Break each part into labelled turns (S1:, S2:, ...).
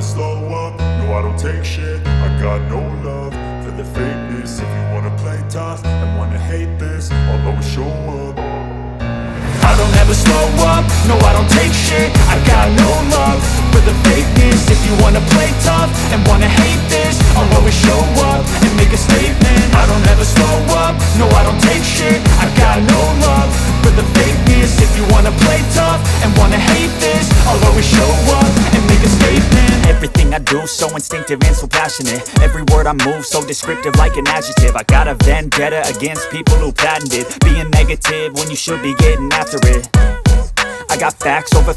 S1: slow up, no I don't take shit. I got no love for the fakeness. If you wanna play tough and wanna hate this, I'll always show up. I don't ever slow up, no I don't take shit. I got no love for the fakeness. If you wanna play tough and wanna hate this, I'll always show up and make a statement. I don't ever slow up, no I don't take shit. I got no love for the fakeness. If you wanna play tough and wanna hate this, I'll always show up and make a statement.
S2: Everything I do so instinctive and so passionate. Every word I move so descriptive like an adjective. I got a vendetta against people who patented being negative when you should be getting after it. I got facts over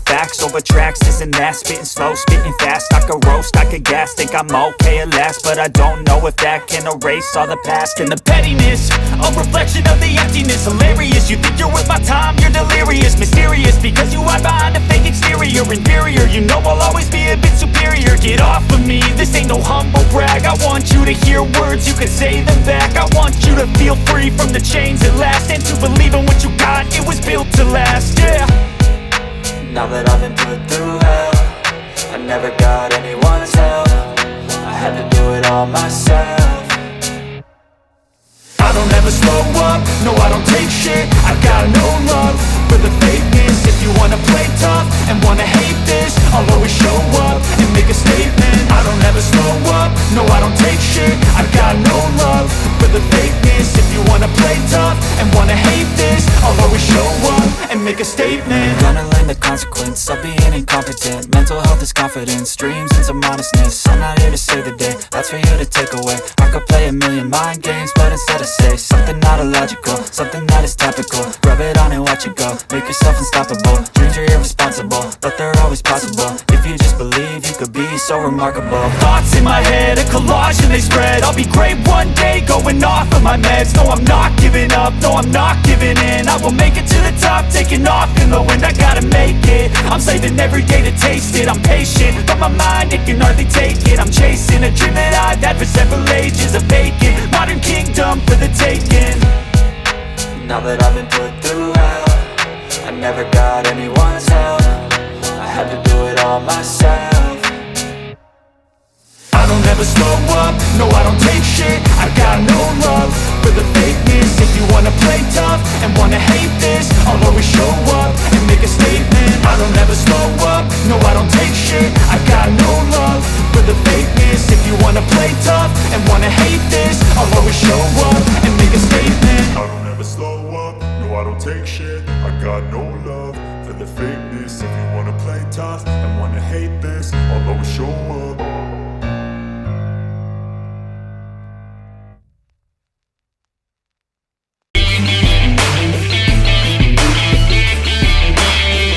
S2: tracks, this and that. Spitting slow, spitting fast, I could roast, I could gas. Think I'm okay at last, but I don't know if that can erase all the past. And the pettiness, a reflection of the emptiness. Hilarious, you think you're worth my time, you're delirious. Mysterious, because you hide behind a fake exterior. Inferior, you know I'll always be a bit superior. Get off of me, this ain't no humble brag. I want you to hear words, you can say them back. I want you to feel free from the chains at last, and to believe in what you got, it was built to last, yeah.
S3: Now that I've been put through hell, I never got anyone's help. I had to do it all myself.
S1: I don't ever slow up, no I don't take shit. I got no love for the fakeness. If you wanna play tough and wanna hate this, I'll always show up and make a statement. I don't ever slow up, no I don't take shit. I got no love for the fakeness. If you wanna play tough and wanna hate this, I'll always show up and make a statement.
S3: Gonna learn the consequence of being incompetent. Mental health is confidence, dreams and some modestness. I'm not here to save the day, that's for you to take away. I could play a million mind games, but instead I say something not illogical, something that is topical. Rub it on and watch it go, make yourself unstoppable. Dreams are irresponsible, but they're always possible. If you just believe, you could be so remarkable.
S2: Thoughts in my head, a collage and they spread. I'll be great one day, going off of my meds. No, I'm not giving up, no, I'm not giving in. I will make it to the top, taking off in the wind. I gotta make it, I'm saving every day to taste it. I'm patient, but my mind, it can hardly take it. I'm chasing a dream that I've had for several ages. A vacant, modern kingdom for the taking.
S3: Now that I've been put through hell, I never got anyone's help. I had to do it all myself.
S1: I don't ever slow up, no I don't take shit. I got no love for the fakeness. If you wanna play tough and wanna hate this, I'll always show up and make a statement. I don't ever slow up, no I don't take shit. I got no love for the fakeness. If you wanna play tough and wanna hate this, I'll always show up and make a statement. I don't ever slow up, no I don't take shit. I got no love for the fakeness. If you wanna play tough and wanna hate this, I'll always show up.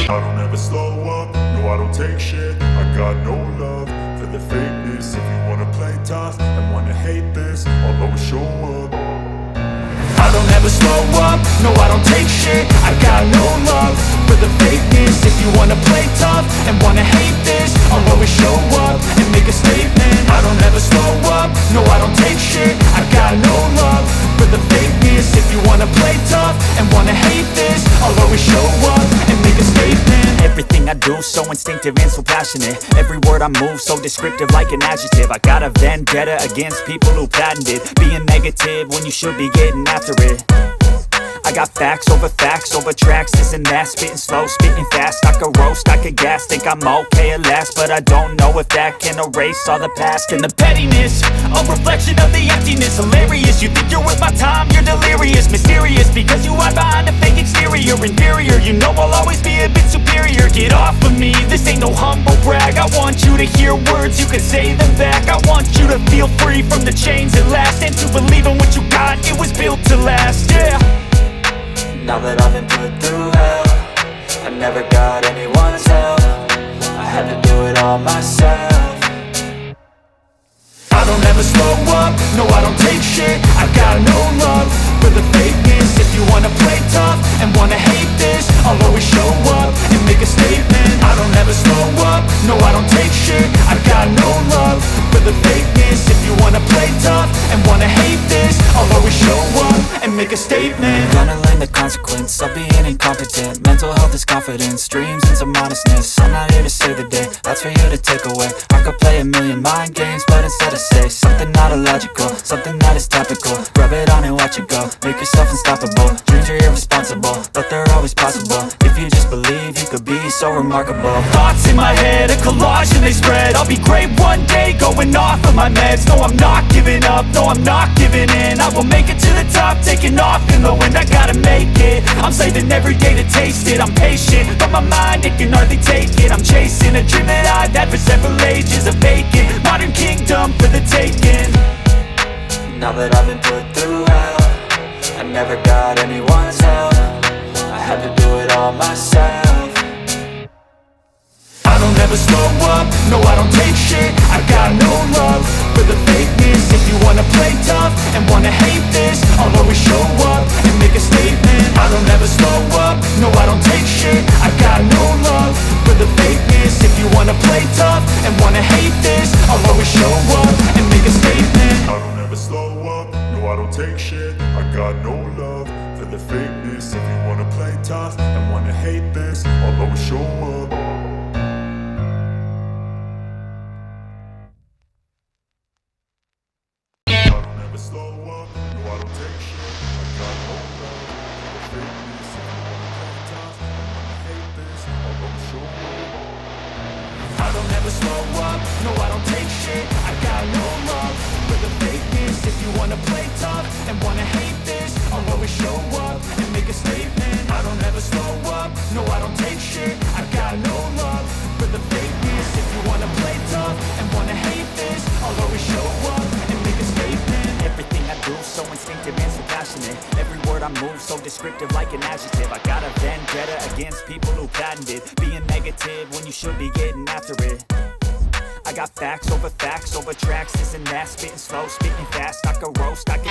S1: I don't ever slow up, no I don't take shit. I got no love for the fakeness. If you wanna play tough and wanna hate this, I'll always show up. I don't ever slow up, no I don't take shit. I got no love for the fakeness. If you wanna play tough and wanna hate this, I'll always show up and make a statement. I don't ever slow up, no I don't take shit. I got no love for the fakeness. If you wanna play tough and wanna hate this, I'll always show up and make a statement.
S2: Everything I do so instinctive and so passionate. Every word I move so descriptive like an adjective. I got a vendetta against people who patented being negative when you should be getting after it. I got facts over tracks, this and that. Spitting slow, spitting fast, I could roast, I could gas. Think I'm okay at last, but I don't know if that can erase all the past. And the pettiness, a reflection of the emptiness. Hilarious, you think you're worth my time, you're delirious. Mysterious, because you hide behind a fake exterior. Inferior, you know I'll always be a bit superior. Get off of me, this ain't no humble brag. I want you to hear words, you can say them back. I want you to feel free from the chains at last, and to believe in what you got, it was built to last, yeah.
S3: Now that I've been put through hell, I never got anyone's help. I had to do it all myself.
S1: I don't ever slow up, no I don't take shit. I got no love for the fakeness. If you wanna play tough and wanna hate this, I'll always show up and make a statement. I don't ever slow up, no I don't take shit. I got no love for the fakeness. If you wanna play tough and wanna hate this, I'll always show up and make a statement.
S3: Gonna learn the consequence of being incompetent. Mental health is confidence, dreams and some modestness. I'm not here to save the day, that's for you to take away. I could play a million mind games, but instead I say something not illogical, something that is topical. Rub it on and watch it go, make yourself unstoppable. Dreams are irresponsible, but they're always possible. If you just believe, you could be so remarkable.
S2: Thoughts in my head, a collage and they spread. I'll be great one day, going off of my meds. No, I'm not giving up, no, I'm not giving in. I will make it to the top, taking off in the wind. I gotta make it, I'm saving every day to taste it. I'm patient, but my mind, it can hardly take it. I'm chasing a dream that I've had for several ages. A vacant, modern kingdom for the taking.
S3: Now that I've been put through hell, I never got anyone's help. I had to do it all myself.
S2: I don't ever slow up, no I don't take shit. I got no love for the fakeness. If you wanna play tough and wanna hate this, I'll always show up and make a statement. I don't ever slow up, no I don't take shit. I got no love for the fakeness. If you wanna play tough and wanna hate this, I'll always show up and make a statement.
S1: I don't ever slow up, no I don't take shit. I got no love for the fakeness. If you wanna play tough and wanna hate this, I'll always show up. I don't ever slow up, no I don't take shit. I got no love for the fakeness. If you wanna play tough and wanna hate this, I'll always show up.
S2: I don't ever slow up, no I don't take shit. I got no love for the fakeness. If you wanna play tough and wanna hate this, I'll always show up and make a statement. I don't ever slow up, no I don't take shit. I got no love for the fakeness. If you wanna play tough and wanna hate this, I'll always show up and make a statement. Everything I do so instinctive and so passionate. Every word I move so descriptive like an adjective. I got a vendetta against people who patented being negative when you should be getting after it. I got facts over tracks, this and that. Spitting slow, spitting fast, I can roast, I can